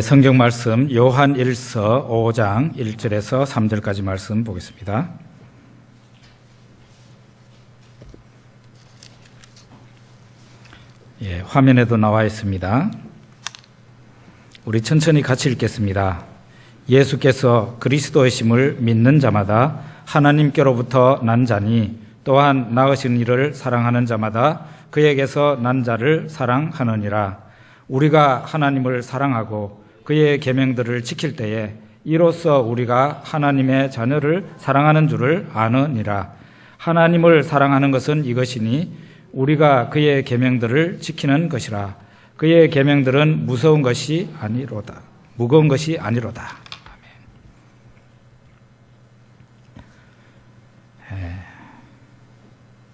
성경 말씀 요한 1서 5장 1절에서 3절까지 말씀 보겠습니다. 화면에도 나와 있습니다. 우리 천천히 같이 읽겠습니다. 예수께서 그리스도이심을 믿는 자마다 하나님께로부터 난 자니 또한 낳으신 이를 사랑하는 자마다 그에게서 난 자를 사랑하느니라. 우리가 하나님을 사랑하고 그의 계명들을 지킬 때에 이로써 우리가 하나님의 자녀를 사랑하는 줄을 아느니라. 하나님을 사랑하는 것은 이것이니 우리가 그의 계명들을 지키는 것이라. 그의 계명들은 무거운 것이 아니로다.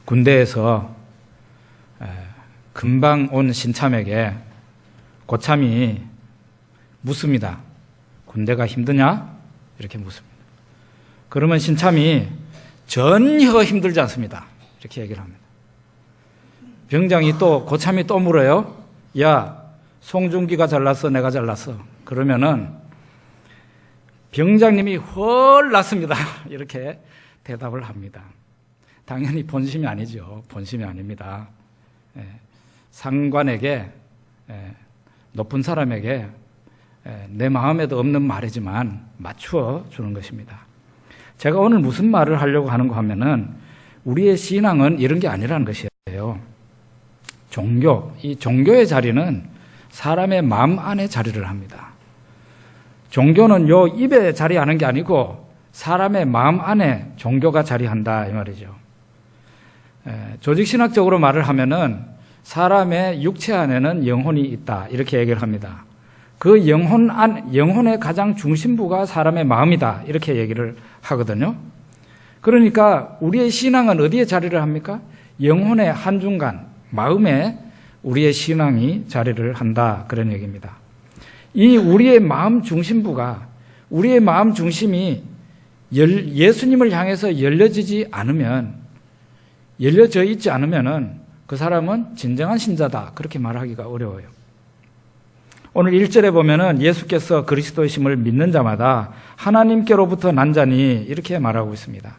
군대에서 금방 온 신참에게 고참이 묻습니다. 군대가 힘드냐? 이렇게 묻습니다. 그러면 신참이 전혀 힘들지 않습니다. 이렇게 얘기를 합니다. 병장이 고참이 또 물어요. 야, 송중기가 잘났어? 내가 잘났어? 그러면은 병장님이 헐 났습니다. 이렇게 대답을 합니다. 당연히 본심이 아니죠. 본심이 아닙니다. 상관에게, 높은 사람에게 내 마음에도 없는 말이지만 맞추어 주는 것입니다. 제가 오늘 무슨 말을 하려고 하는가 하면은 우리의 신앙은 이런 게 아니라는 것이에요. 이 종교의 자리는 사람의 마음 안에 자리를 합니다. 종교는 요 입에 자리하는 게 아니고 사람의 마음 안에 종교가 자리한다 이 말이죠. 조직신학적으로 말을 하면은 사람의 육체 안에는 영혼이 있다 이렇게 얘기를 합니다. 그 영혼의 가장 중심부가 사람의 마음이다 이렇게 얘기를 하거든요. 그러니까 우리의 신앙은 어디에 자리를 합니까? 영혼의 한중간, 마음에 우리의 신앙이 자리를 한다 그런 얘기입니다. 이 우리의 마음 중심부가, 우리의 마음 중심이 예수님을 향해서 열려져 있지 않으면은 그 사람은 진정한 신자다 그렇게 말하기가 어려워요. 오늘 1절에 보면은 예수께서 그리스도이심을 믿는 자마다 하나님께로부터 난 자니 이렇게 말하고 있습니다.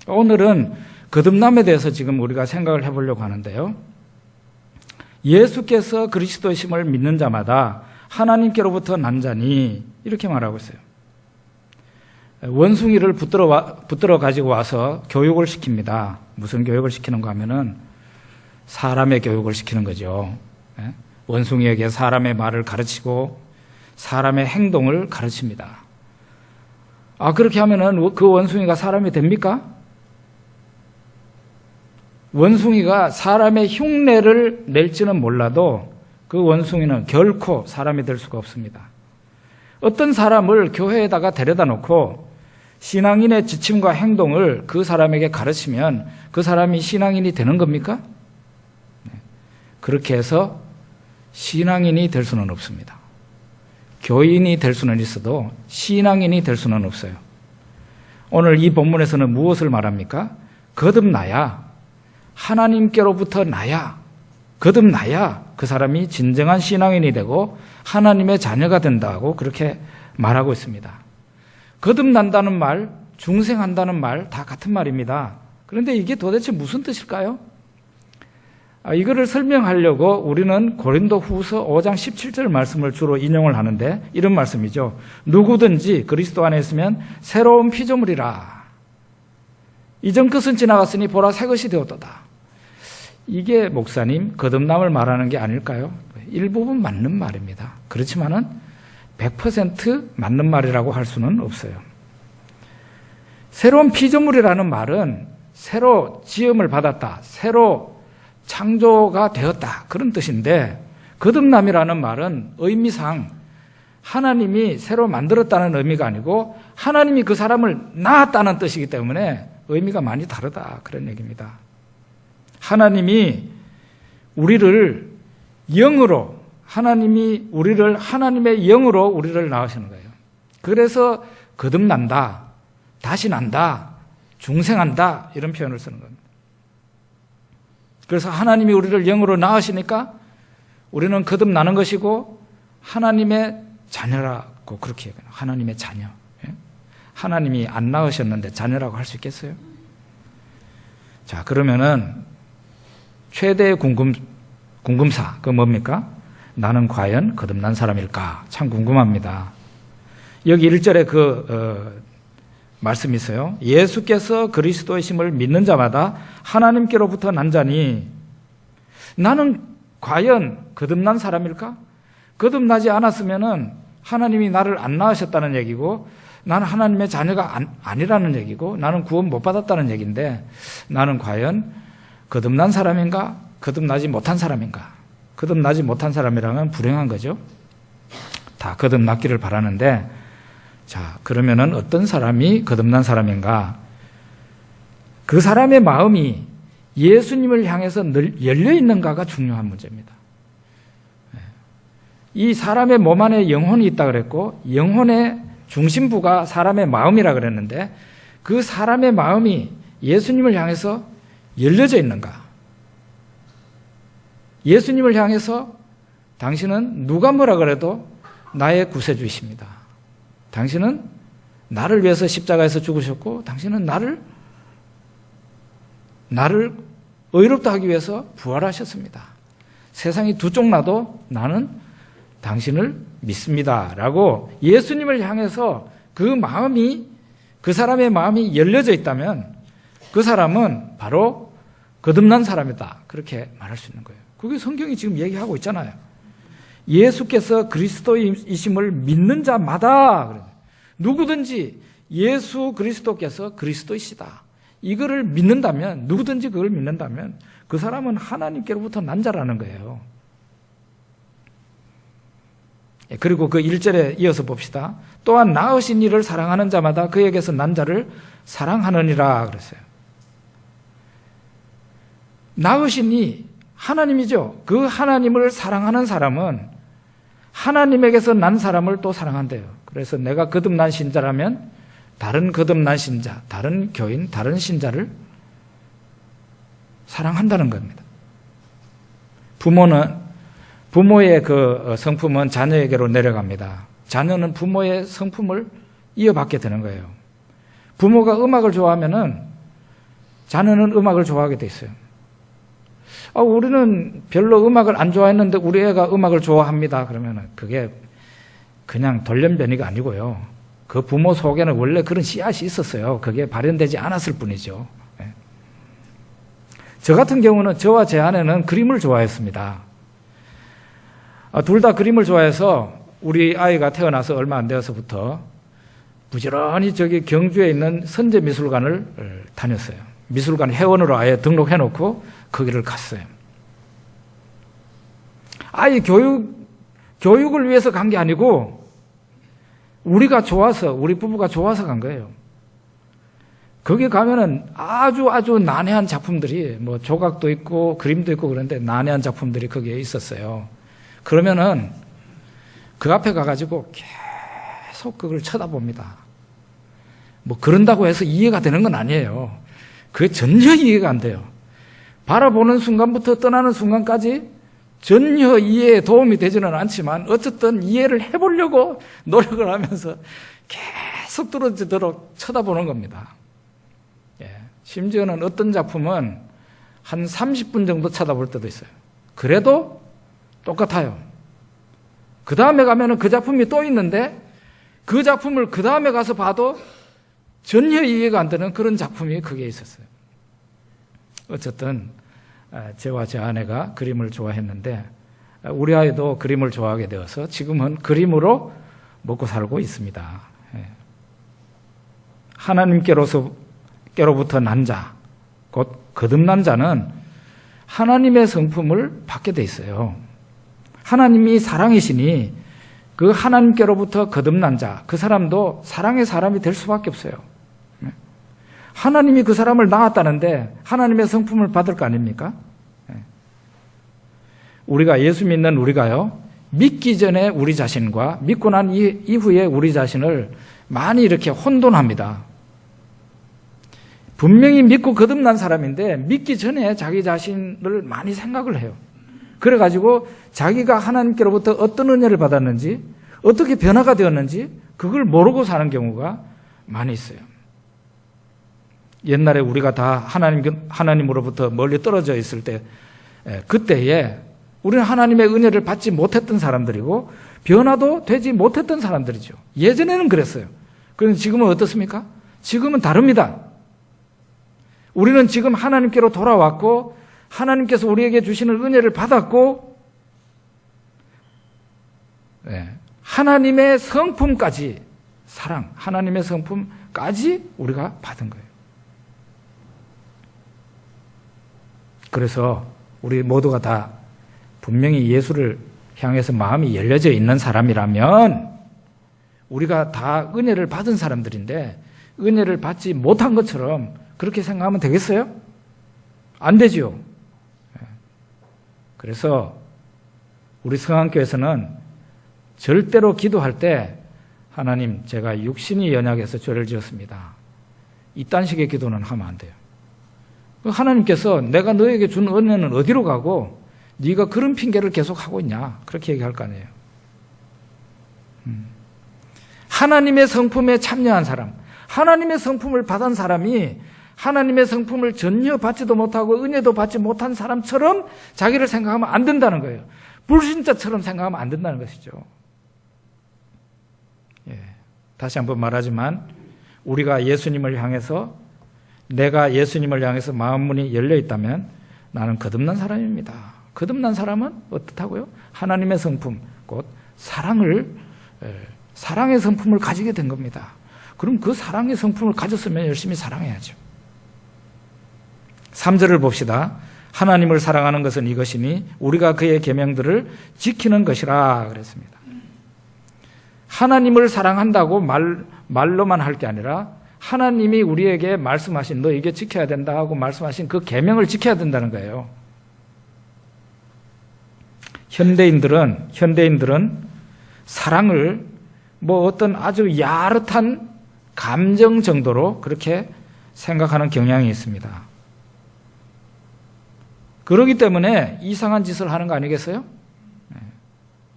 오늘은 거듭남에 대해서 지금 우리가 생각을 해보려고 하는데요. 예수께서 그리스도이심을 믿는 자마다 하나님께로부터 난 자니 이렇게 말하고 있어요. 원숭이를 붙들어 가지고 와서 교육을 시킵니다. 무슨 교육을 시키는가 하면은 사람의 교육을 시키는 거죠. 원숭이에게 사람의 말을 가르치고 사람의 행동을 가르칩니다. 그렇게 하면은 그 원숭이가 사람이 됩니까? 원숭이가 사람의 흉내를 낼지는 몰라도 그 원숭이는 결코 사람이 될 수가 없습니다. 어떤 사람을 교회에다가 데려다 놓고 신앙인의 지침과 행동을 그 사람에게 가르치면 그 사람이 신앙인이 되는 겁니까? 그렇게 해서 신앙인이 될 수는 없습니다. 교인이 될 수는 있어도 신앙인이 될 수는 없어요. 오늘 이 본문에서는 무엇을 말합니까? 거듭나야, 하나님께로부터 거듭나야 그 사람이 진정한 신앙인이 되고 하나님의 자녀가 된다고 그렇게 말하고 있습니다. 거듭난다는 말, 중생한다는 말 다 같은 말입니다. 그런데 이게 도대체 무슨 뜻일까요? 이거를 설명하려고 우리는 고린도후서 5장 17절 말씀을 주로 인용을 하는데 이런 말씀이죠. 누구든지 그리스도 안에 있으면 새로운 피조물이라. 이전 것은 지나갔으니 보라 새 것이 되었도다. 이게 목사님 거듭남을 말하는 게 아닐까요? 일부분 맞는 말입니다. 그렇지만은 100% 맞는 말이라고 할 수는 없어요. 새로운 피조물이라는 말은 새로 지음을 받았다, 새로 창조가 되었다 그런 뜻인데 거듭남이라는 말은 의미상 하나님이 새로 만들었다는 의미가 아니고 하나님이 그 사람을 낳았다는 뜻이기 때문에 의미가 많이 다르다 그런 얘기입니다. 하나님이 우리를 영으로 하나님의 영으로 우리를 낳으시는 거예요. 그래서 거듭난다, 다시 난다, 중생한다 이런 표현을 쓰는 겁니다. 그래서 하나님이 우리를 영으로 낳으시니까 우리는 거듭나는 것이고 하나님의 자녀라고 그렇게 얘기해요. 하나님의 자녀. 예? 하나님이 안 낳으셨는데 자녀라고 할 수 있겠어요? 자, 그러면은 최대의 궁금사, 그 뭡니까? 나는 과연 거듭난 사람일까? 참 궁금합니다. 여기 1절에 말씀이 있어요. 예수께서 그리스도이심을 믿는 자마다 하나님께로부터 난 자니 나는 과연 거듭난 사람일까? 거듭나지 않았으면은 하나님이 나를 안 낳으셨다는 얘기고 나는 하나님의 자녀가 아니라는 얘기고 나는 구원 못 받았다는 얘기인데 나는 과연 거듭난 사람인가? 거듭나지 못한 사람인가? 거듭나지 못한 사람이라면 불행한 거죠. 다 거듭났기를 바라는데 자, 그러면은 어떤 사람이 거듭난 사람인가? 그 사람의 마음이 예수님을 향해서 늘 열려 있는가가 중요한 문제입니다. 이 사람의 몸 안에 영혼이 있다 그랬고 영혼의 중심부가 사람의 마음이라 그랬는데 그 사람의 마음이 예수님을 향해서 열려져 있는가? 예수님을 향해서 당신은 누가 뭐라 그래도 나의 구세주이십니다. 당신은 나를 위해서 십자가에서 죽으셨고 당신은 나를 의롭다 하기 위해서 부활하셨습니다. 세상이 두 쪽 나도 나는 당신을 믿습니다. 라고 예수님을 향해서 그 사람의 마음이 열려져 있다면 그 사람은 바로 거듭난 사람이다. 그렇게 말할 수 있는 거예요. 그게 성경이 지금 얘기하고 있잖아요. 예수께서 그리스도이심을 믿는 자마다 누구든지 예수 그리스도께서 그리스도이시다. 이거를 믿는다면 누구든지 그걸 믿는다면 그 사람은 하나님께로부터 난 자라는 거예요. 그리고 그 1절에 이어서 봅시다. 또한 낳으신 이를 사랑하는 자마다 그에게서 난 자를 사랑하느니라 그랬어요. 낳으신 이 하나님이죠. 그 하나님을 사랑하는 사람은 하나님에게서 난 사람을 또 사랑한대요. 그래서 내가 거듭난 신자라면 다른 거듭난 신자, 다른 교인, 다른 신자를 사랑한다는 겁니다. 부모의 그 성품은 자녀에게로 내려갑니다. 자녀는 부모의 성품을 이어받게 되는 거예요. 부모가 음악을 좋아하면은 자녀는 음악을 좋아하게 돼 있어요. 우리는 별로 음악을 안 좋아했는데 우리 애가 음악을 좋아합니다. 그러면은 그게 그냥 돌연변이가 아니고요. 그 부모 속에는 원래 그런 씨앗이 있었어요. 그게 발현되지 않았을 뿐이죠. 저 같은 경우는 저와 제 아내는 그림을 좋아했습니다. 둘 다 그림을 좋아해서 우리 아이가 태어나서 얼마 안 되어서부터 부지런히 저기 경주에 있는 선제미술관을 다녔어요. 미술관 회원으로 아예 등록해놓고 거기를 갔어요. 아이 교육을 위해서 간 게 아니고 우리가 좋아서, 우리 부부가 좋아서 간 거예요. 거기 가면은 아주 난해한 작품들이 뭐 조각도 있고 그림도 있고 그런데 난해한 작품들이 거기에 있었어요. 그러면은 그 앞에 가가지고 계속 그걸 쳐다봅니다. 뭐 그런다고 해서 이해가 되는 건 아니에요. 그게 전혀 이해가 안 돼요. 바라보는 순간부터 떠나는 순간까지 전혀 이해에 도움이 되지는 않지만 어쨌든 이해를 해보려고 노력을 하면서 계속 떨어지도록 쳐다보는 겁니다. 심지어는 어떤 작품은 한 30분 정도 쳐다볼 때도 있어요. 그래도 똑같아요. 그 다음에 가면은 그 작품이 또 있는데 그 작품을 그 다음에 가서 봐도 전혀 이해가 안 되는 그런 작품이 거기에 있었어요. 어쨌든 저와 제 아내가 그림을 좋아했는데 우리 아이도 그림을 좋아하게 되어서 지금은 그림으로 먹고 살고 있습니다. 하나님께로부터 난 자, 곧 거듭난 자는 하나님의 성품을 받게 돼 있어요. 하나님이 사랑이시니 그 하나님께로부터 거듭난 자, 그 사람도 사랑의 사람이 될 수밖에 없어요. 하나님이 그 사람을 낳았다는데 하나님의 성품을 받을 거 아닙니까? 우리가 예수 믿는 우리가요, 믿기 전에 우리 자신과 믿고 난 이후에 우리 자신을 많이 이렇게 혼돈합니다. 분명히 믿고 거듭난 사람인데 믿기 전에 자기 자신을 많이 생각을 해요. 그래가지고 자기가 하나님께로부터 어떤 은혜를 받았는지, 어떻게 변화가 되었는지 그걸 모르고 사는 경우가 많이 있어요. 옛날에 우리가 다 하나님으로부터 멀리 떨어져 있을 때, 그때에 우리는 하나님의 은혜를 받지 못했던 사람들이고 변화도 되지 못했던 사람들이죠. 예전에는 그랬어요. 그런데 지금은 어떻습니까? 지금은 다릅니다. 우리는 지금 하나님께로 돌아왔고 하나님께서 우리에게 주시는 은혜를 받았고 하나님의 성품까지, 사랑, 하나님의 성품까지 우리가 받은 거예요. 그래서 우리 모두가 다 분명히 예수를 향해서 마음이 열려져 있는 사람이라면 우리가 다 은혜를 받은 사람들인데 은혜를 받지 못한 것처럼 그렇게 생각하면 되겠어요? 안 되죠. 그래서 우리 성안교회에서는 절대로 기도할 때 하나님, 제가 육신이 연약해서 죄를 지었습니다, 이딴 식의 기도는 하면 안 돼요. 하나님께서 내가 너에게 준 은혜는 어디로 가고 네가 그런 핑계를 계속 하고 있냐, 그렇게 얘기할 거 아니에요. 하나님의 성품에 참여한 사람, 하나님의 성품을 받은 사람이 하나님의 성품을 전혀 받지도 못하고 은혜도 받지 못한 사람처럼 자기를 생각하면 안 된다는 거예요. 불신자처럼 생각하면 안 된다는 것이죠. 다시 한번 말하지만 우리가 예수님을 향해서, 내가 예수님을 향해서 마음문이 열려 있다면 나는 거듭난 사람입니다. 거듭난 사람은 어떻다고요? 하나님의 성품, 곧 사랑의 성품을 가지게 된 겁니다. 그럼 그 사랑의 성품을 가졌으면 열심히 사랑해야죠. 3절을 봅시다. 하나님을 사랑하는 것은 이것이니 우리가 그의 계명들을 지키는 것이라 그랬습니다. 하나님을 사랑한다고 말로만 할 게 아니라 하나님이 우리에게 말씀하신, 너 이게 지켜야 된다 하고 말씀하신 그 계명을 지켜야 된다는 거예요. 현대인들은 사랑을 뭐 어떤 아주 야릇한 감정 정도로 그렇게 생각하는 경향이 있습니다. 그렇기 때문에 이상한 짓을 하는 거 아니겠어요?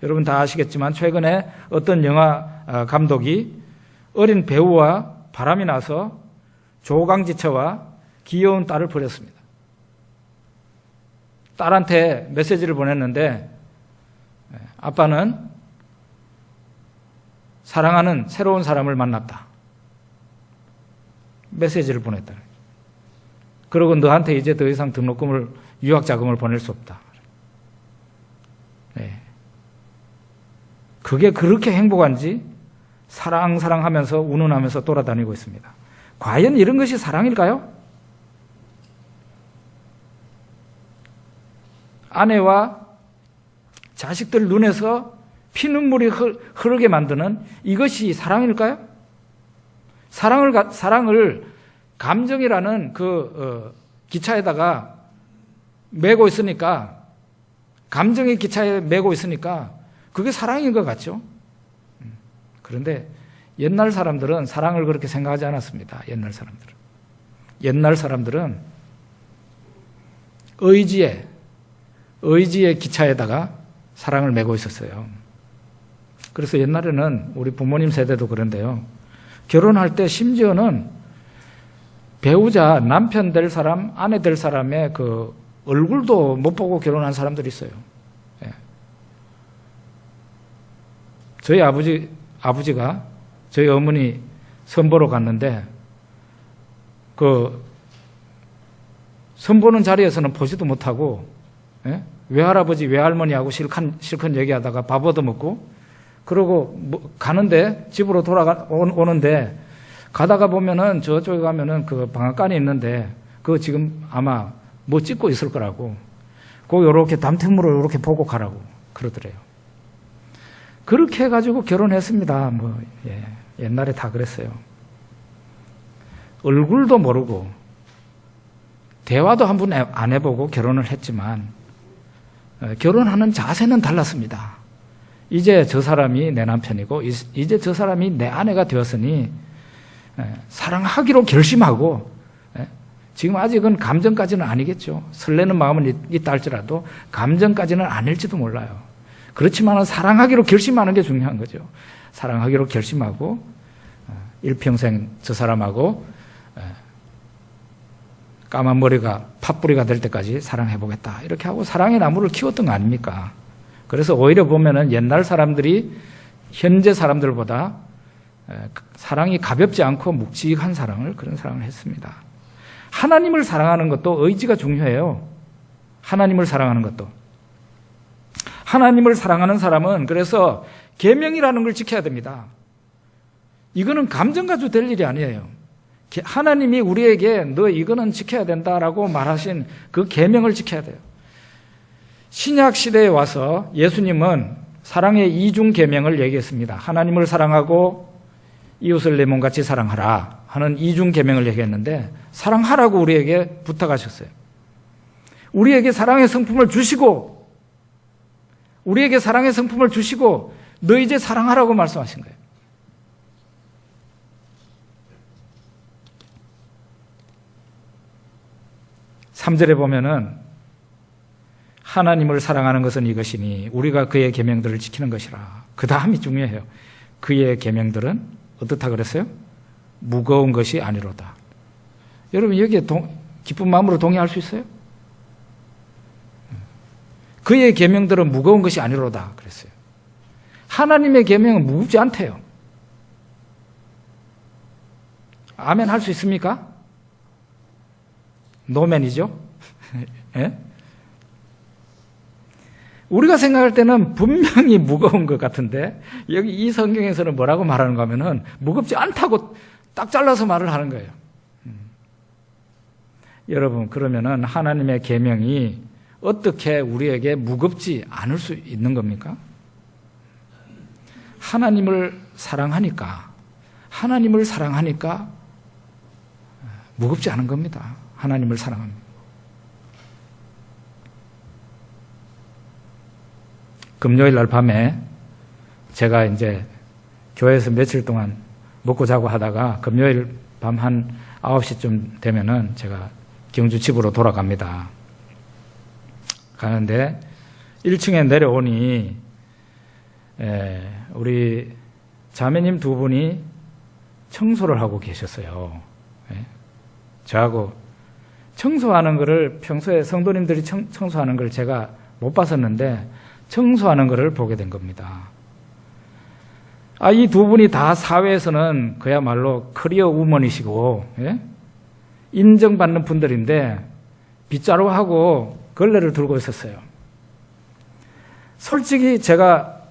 여러분 다 아시겠지만 최근에 어떤 영화 감독이 어린 배우와 바람이 나서 조강지처와 귀여운 딸을 버렸습니다. 딸한테 메시지를 보냈는데 아빠는 사랑하는 새로운 사람을 만났다, 메시지를 보냈다. 그리고 너한테 이제 더 이상 등록금을, 유학자금을 보낼 수 없다. 그게 그렇게 행복한지 사랑하면서 운운하면서 돌아다니고 있습니다. 과연 이런 것이 사랑일까요? 아내와 자식들 눈에서 피눈물이 흐르게 만드는 이것이 사랑일까요? 사랑을 감정이라는 기차에다가 메고 있으니까, 감정의 기차에 메고 있으니까 그게 사랑인 것 같죠? 그런데 옛날 사람들은 사랑을 그렇게 생각하지 않았습니다. 옛날 사람들은 의지의 기차에다가 사랑을 메고 있었어요. 그래서 옛날에는 우리 부모님 세대도 그런데요, 결혼할 때 심지어는 배우자, 남편 될 사람, 아내 될 사람의 그 얼굴도 못 보고 결혼한 사람들이 있어요. 저희 아버지가 저희 어머니 선보러 갔는데 그 선보는 자리에서는 보지도 못하고 외할아버지, 외할머니하고 실컷 얘기하다가 밥 얻어먹고, 그러고 가는데 집으로 오는데 가다가 보면은 저쪽에 가면은 그 방앗간이 있는데 그거 지금 아마 뭐 찍고 있을 거라고, 그거 요렇게 담틈으로 요렇게 보고 가라고 그러더래요. 그렇게 해가지고 결혼했습니다. 옛날에 다 그랬어요. 얼굴도 모르고 대화도 한 번 안 해보고 결혼을 했지만 결혼하는 자세는 달랐습니다. 이제 저 사람이 내 남편이고 이제 저 사람이 내 아내가 되었으니 사랑하기로 결심하고, 지금 아직은 감정까지는 아니겠죠. 설레는 마음은 있다 할지라도 감정까지는 아닐지도 몰라요. 그렇지만 사랑하기로 결심하는 게 중요한 거죠. 사랑하기로 결심하고 일평생 저 사람하고 까만 머리가 팥뿌리가 될 때까지 사랑해보겠다. 이렇게 하고 사랑의 나무를 키웠던 거 아닙니까? 그래서 오히려 보면은 옛날 사람들이 현재 사람들보다 사랑이 가볍지 않고 묵직한 사랑을, 그런 사랑을 했습니다. 하나님을 사랑하는 것도 의지가 중요해요. 하나님을 사랑하는 것도. 하나님을 사랑하는 사람은 그래서 계명이라는 걸 지켜야 됩니다. 이거는 감정 가지고 될 일이 아니에요. 하나님이 우리에게 너 이거는 지켜야 된다라고 말하신 그 계명을 지켜야 돼요. 신약 시대에 와서 예수님은 사랑의 이중 계명을 얘기했습니다. 하나님을 사랑하고 이웃을 내 몸같이 사랑하라 하는 이중 계명을 얘기했는데 사랑하라고 우리에게 부탁하셨어요. 우리에게 사랑의 성품을 주시고 너 이제 사랑하라고 말씀하신 거예요. 삼 절에 보면은 하나님을 사랑하는 것은 이것이니 우리가 그의 계명들을 지키는 것이라. 그 다음이 중요해요. 그의 계명들은 어떻다 그랬어요? 무거운 것이 아니로다. 여러분 여기에 기쁜 마음으로 동의할 수 있어요? 그의 계명들은 무거운 것이 아니로다 그랬어요. 하나님의 계명은 무겁지 않대요. 아멘 할 수 있습니까? 노맨이죠? 예? 우리가 생각할 때는 분명히 무거운 것 같은데 여기 이 성경에서는 뭐라고 말하는가 하면은 무겁지 않다고 딱 잘라서 말을 하는 거예요. 여러분 그러면은 하나님의 계명이 어떻게 우리에게 무겁지 않을 수 있는 겁니까? 하나님을 사랑하니까 무겁지 않은 겁니다. 하나님을 사랑합니다. 금요일 날 밤에 제가 이제 교회에서 며칠 동안 먹고 자고 하다가 금요일 밤 한 9시쯤 되면은 제가 경주 집으로 돌아갑니다. 가는데 1층에 내려오니 우리 자매님 두 분이 청소를 하고 계셨어요. 저하고 청소하는 거를 평소에 성도님들이 청소하는 걸 제가 못 봤었는데 청소하는 것을 보게 된 겁니다. 이 두 분이 다 사회에서는 그야말로 커리어 우먼이시고 인정받는 분들인데 빗자루하고 걸레를 들고 있었어요. 솔직히 제가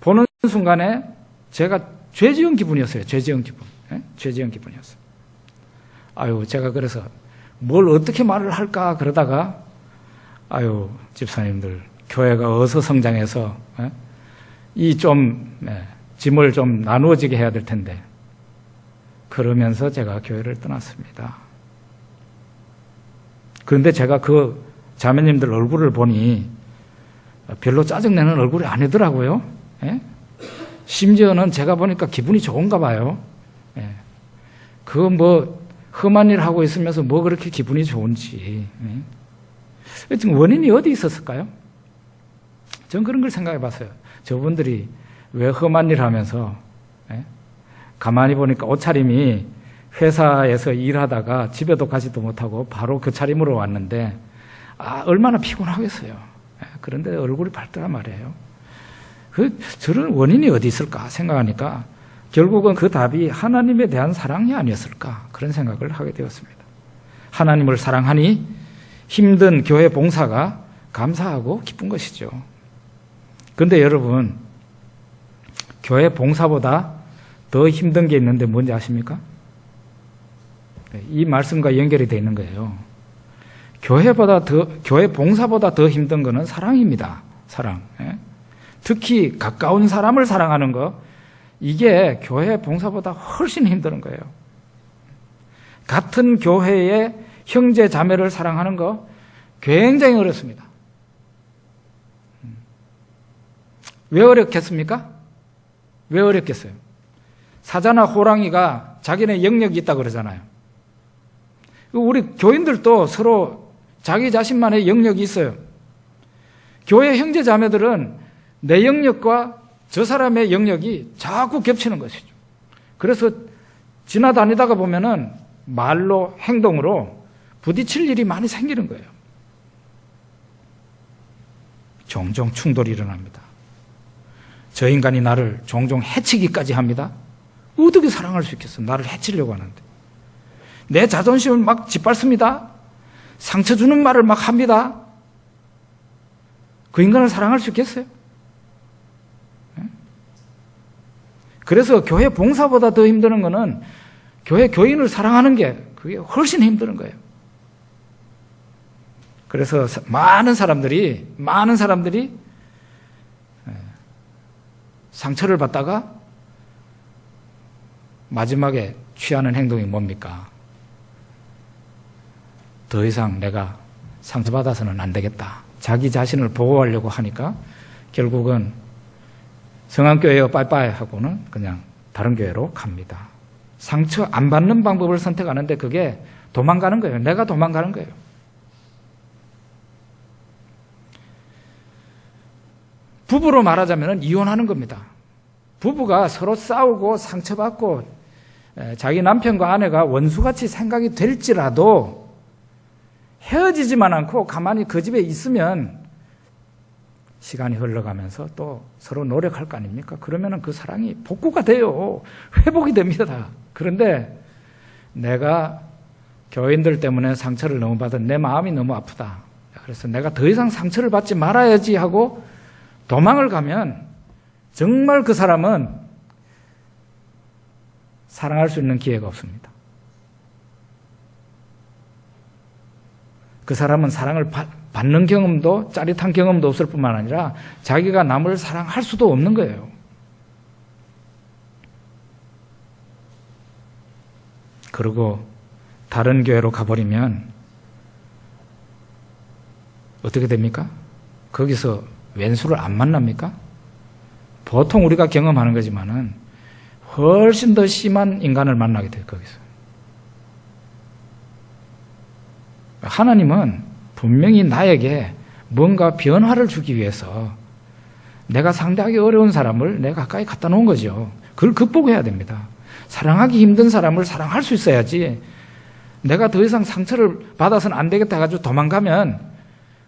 보는 순간에 제가 죄 지은 기분이었어요. 죄 지은 기분이었어요. 제가 그래서 뭘 어떻게 말을 할까 그러다가 집사님들 교회가 어서 성장해서 이 짐을 좀 나누어지게 해야 될 텐데 그러면서 제가 교회를 떠났습니다. 그런데 제가 그 자매님들 얼굴을 보니 별로 짜증내는 얼굴이 아니더라고요. 심지어는 제가 보니까 기분이 좋은가 봐요. 험한 일 하고 있으면서 그렇게 기분이 좋은지. 지금 원인이 어디 있었을까요? 전 그런 걸 생각해 봤어요. 저분들이 왜 험한 일 하면서, 가만히 보니까 옷차림이 회사에서 일하다가 집에도 가지도 못하고 바로 그 차림으로 왔는데, 얼마나 피곤하겠어요. 그런데 얼굴이 밝더란 말이에요. 저런 원인이 어디 있을까 생각하니까 결국은 그 답이 하나님에 대한 사랑이 아니었을까 그런 생각을 하게 되었습니다. 하나님을 사랑하니 힘든 교회 봉사가 감사하고 기쁜 것이죠. 그런데 여러분 교회 봉사보다 더 힘든 게 있는데 뭔지 아십니까? 이 말씀과 연결이 되어 있는 거예요. 교회 봉사보다 더 힘든 것은 사랑입니다. 사랑. 특히 가까운 사람을 사랑하는 것, 이게 교회 봉사보다 훨씬 힘든 거예요. 같은 교회의 형제 자매를 사랑하는 거 굉장히 어렵습니다. 왜 어렵겠습니까? 왜 어렵겠어요? 사자나 호랑이가 자기네 영역이 있다고 그러잖아요. 우리 교인들도 서로 자기 자신만의 영역이 있어요. 교회 형제 자매들은 내 영역과 저 사람의 영역이 자꾸 겹치는 것이죠. 그래서 지나다니다가 보면은 말로 행동으로 부딪힐 일이 많이 생기는 거예요. 종종 충돌이 일어납니다. 저 인간이 나를 종종 해치기까지 합니다. 어떻게 사랑할 수 있겠어? 나를 해치려고 하는데. 내 자존심을 막 짓밟습니다. 상처 주는 말을 막 합니다. 그 인간을 사랑할 수 있겠어요? 그래서 교회 봉사보다 더 힘든 거는 교회 교인을 사랑하는 게 그게 훨씬 힘든 거예요. 그래서 많은 사람들이 상처를 받다가 마지막에 취하는 행동이 뭡니까? 더 이상 내가 상처받아서는 안 되겠다. 자기 자신을 보호하려고 하니까 결국은 성안교회요 빠이빠이 하고는 그냥 다른 교회로 갑니다. 상처 안 받는 방법을 선택하는데 그게 도망가는 거예요. 내가 도망가는 거예요. 부부로 말하자면 이혼하는 겁니다. 부부가 서로 싸우고 상처받고 자기 남편과 아내가 원수같이 생각이 될지라도 헤어지지만 않고 가만히 그 집에 있으면 시간이 흘러가면서 또 서로 노력할 거 아닙니까? 그러면 그 사랑이 복구가 돼요. 회복이 됩니다. 그런데 내가 교인들 때문에 상처를 너무 받은 내 마음이 너무 아프다. 그래서 내가 더 이상 상처를 받지 말아야지 하고 도망을 가면 정말 그 사람은 사랑할 수 있는 기회가 없습니다. 그 사람은 사랑을 받는 경험도 짜릿한 경험도 없을 뿐만 아니라 자기가 남을 사랑할 수도 없는 거예요. 그리고 다른 교회로 가버리면 어떻게 됩니까? 거기서 왼수를 안 만납니까? 보통 우리가 경험하는 거지만은 훨씬 더 심한 인간을 만나게 돼요, 거기서. 하나님은 분명히 나에게 뭔가 변화를 주기 위해서 내가 상대하기 어려운 사람을 내 가까이 갖다 놓은 거죠. 그걸 극복해야 됩니다. 사랑하기 힘든 사람을 사랑할 수 있어야지 내가 더 이상 상처를 받아서는 안 되겠다 해가지고 도망가면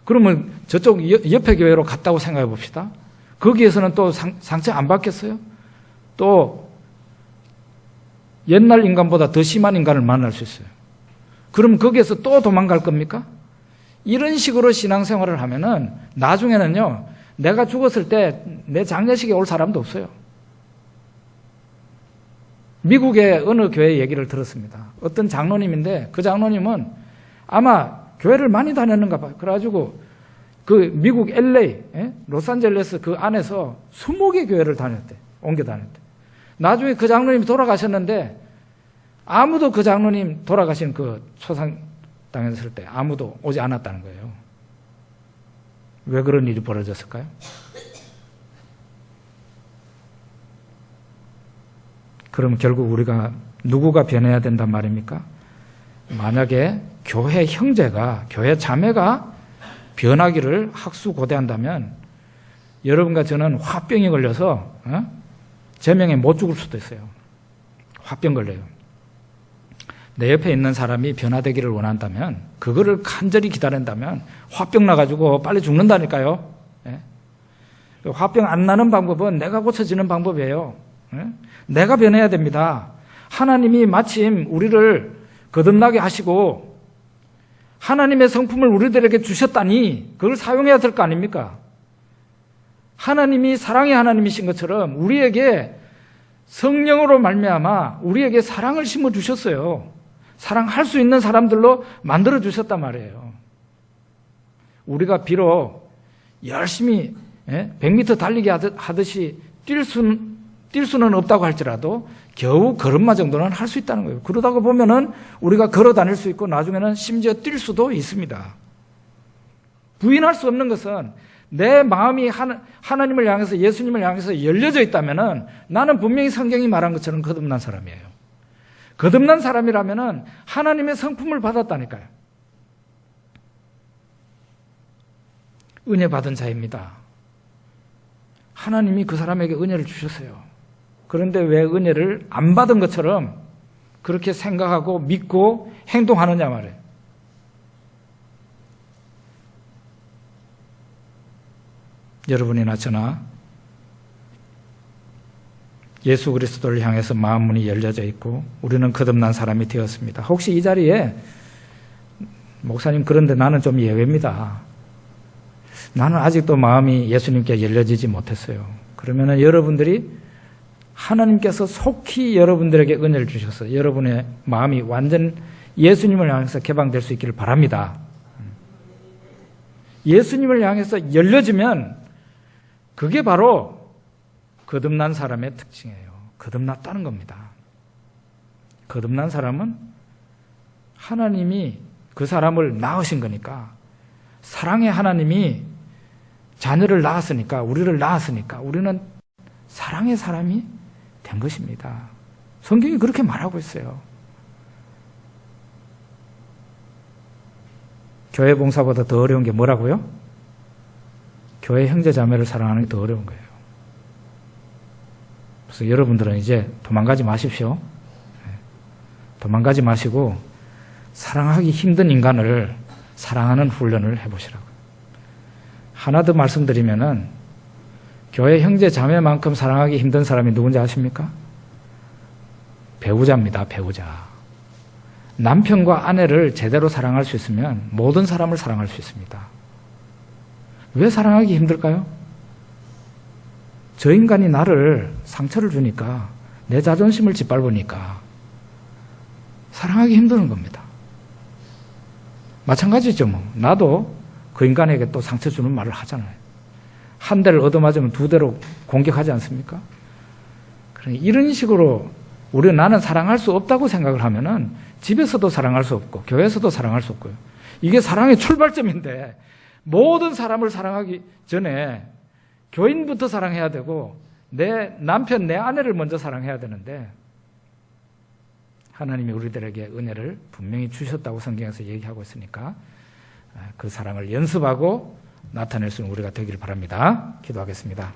그러면 저쪽 옆에 교회로 갔다고 생각해 봅시다. 거기에서는 또 상처 안 받겠어요? 또 옛날 인간보다 더 심한 인간을 만날 수 있어요. 그럼 거기에서 또 도망갈 겁니까? 이런 식으로 신앙생활을 하면은 나중에는요, 내가 죽었을 때 내 장례식에 올 사람도 없어요. 미국의 어느 교회 얘기를 들었습니다. 어떤 장로님인데 그 장로님은 아마 교회를 많이 다녔는가 봐요. 그래가지고 그 미국 LA, 로스앤젤레스 그 안에서 20개 교회를 옮겨 다녔대. 나중에 그 장로님이 돌아가셨는데 아무도 그 장로님 돌아가신 그 초상당했을 때 아무도 오지 않았다는 거예요. 왜 그런 일이 벌어졌을까요? 그럼 결국 우리가 누구가 변해야 된단 말입니까? 만약에 교회 형제가, 교회 자매가 변하기를 학수고대한다면 여러분과 저는 화병이 걸려서 제명에 못 죽을 수도 있어요. 화병 걸려요. 내 옆에 있는 사람이 변화되기를 원한다면, 그거를 간절히 기다린다면 화병 나가지고 빨리 죽는다니까요. 화병 안 나는 방법은 내가 고쳐지는 방법이에요. 내가 변해야 됩니다. 하나님이 마침 우리를 거듭나게 하시고 하나님의 성품을 우리들에게 주셨다니 그걸 사용해야 될 거 아닙니까? 하나님이 사랑의 하나님이신 것처럼 우리에게 성령으로 말미암아 우리에게 사랑을 심어 주셨어요. 사랑할 수 있는 사람들로 만들어 주셨단 말이에요. 우리가 비록 열심히 100m 달리기 하듯이 뛸 수는 없다고 할지라도 겨우 걸음마 정도는 할 수 있다는 거예요. 그러다가 보면은 우리가 걸어 다닐 수 있고 나중에는 심지어 뛸 수도 있습니다. 부인할 수 없는 것은 내 마음이 하나님을 향해서, 예수님을 향해서 열려져 있다면은 나는 분명히 성경이 말한 것처럼 거듭난 사람이에요. 거듭난 사람이라면은 하나님의 성품을 받았다니까요. 은혜 받은 자입니다. 하나님이 그 사람에게 은혜를 주셨어요. 그런데 왜 은혜를 안 받은 것처럼 그렇게 생각하고 믿고 행동하느냐 말이에요. 여러분이나 저나 예수 그리스도를 향해서 마음문이 열려져 있고 우리는 거듭난 사람이 되었습니다. 혹시 이 자리에 목사님 그런데 나는 좀 예외입니다. 나는 아직도 마음이 예수님께 열려지지 못했어요. 그러면 여러분들이 하나님께서 속히 여러분들에게 은혜를 주셔서 여러분의 마음이 완전 예수님을 향해서 개방될 수 있기를 바랍니다. 예수님을 향해서 열려지면 그게 바로 거듭난 사람의 특징이에요. 거듭났다는 겁니다. 거듭난 사람은 하나님이 그 사람을 낳으신 거니까, 사랑의 하나님이 자녀를 낳았으니까, 우리를 낳았으니까 우리는 사랑의 사람이 된 것입니다. 성경이 그렇게 말하고 있어요. 교회 봉사보다 더 어려운 게 뭐라고요? 교회 형제 자매를 사랑하는 게 더 어려운 거예요. 그래서 여러분들은 이제 도망가지 마십시오. 도망가지 마시고 사랑하기 힘든 인간을 사랑하는 훈련을 해보시라고요. 하나 더 말씀드리면은 교회 형제 자매만큼 사랑하기 힘든 사람이 누군지 아십니까? 배우자입니다. 배우자. 남편과 아내를 제대로 사랑할 수 있으면 모든 사람을 사랑할 수 있습니다. 왜 사랑하기 힘들까요? 저 인간이 나를 상처를 주니까, 내 자존심을 짓밟으니까 사랑하기 힘드는 겁니다. 마찬가지죠. 뭐 나도 그 인간에게 또 상처 주는 말을 하잖아요. 한 대를 얻어맞으면 두 대로 공격하지 않습니까? 그러니까 이런 식으로 나는 사랑할 수 없다고 생각을 하면은 집에서도 사랑할 수 없고 교회에서도 사랑할 수 없고요. 이게 사랑의 출발점인데, 모든 사람을 사랑하기 전에 교인부터 사랑해야 되고 내 남편, 내 아내를 먼저 사랑해야 되는데, 하나님이 우리들에게 은혜를 분명히 주셨다고 성경에서 얘기하고 있으니까 그 사랑을 연습하고 나타낼 수 있는 우리가 되기를 바랍니다. 기도하겠습니다.